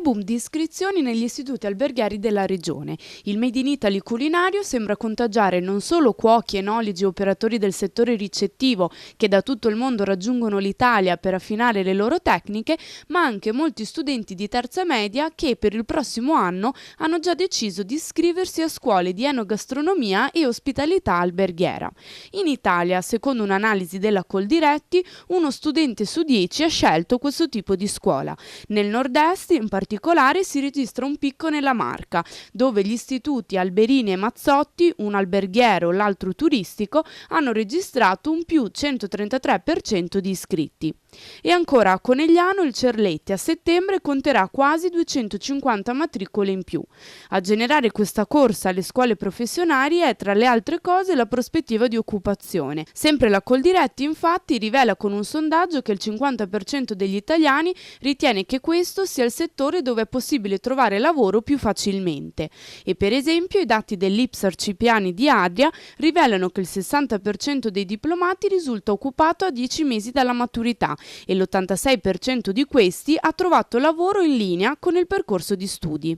boom di iscrizioni negli istituti alberghieri della regione. Il Made in Italy culinario sembra contagiare non solo cuochi, enologi e operatori del settore ricettivo che da tutto il mondo raggiungono l'Italia per affinare le loro tecniche, ma anche molti studenti di terza media che per il prossimo anno hanno già deciso di iscriversi a scuole di enogastronomia e ospitalità alberghiera. In Italia, secondo un'analisi della Coldiretti, uno studente su 10 ha scelto questo tipo di scuola. Nel nord-est, in particolare, si registra un picco nella Marca, dove gli istituti Alberini e Mazzotti, un alberghiero e l'altro turistico, hanno registrato un più 133% di iscritti. E ancora a Conegliano il Cerletti a settembre conterà quasi 250 matricole in più. A generare questa corsa alle scuole professionali è, tra le altre cose, la prospettiva di occupazione. Sempre la Coldiretti, infatti, rivela con un sondaggio che il 50% degli italiani ritiene che questo sia il settore dove è possibile trovare lavoro più facilmente. E per esempio i dati dell'Ipsar Cipriani di Adria rivelano che il 60% dei diplomati risulta occupato a 10 mesi dalla maturità e l'86% di questi ha trovato lavoro in linea con il percorso di studi.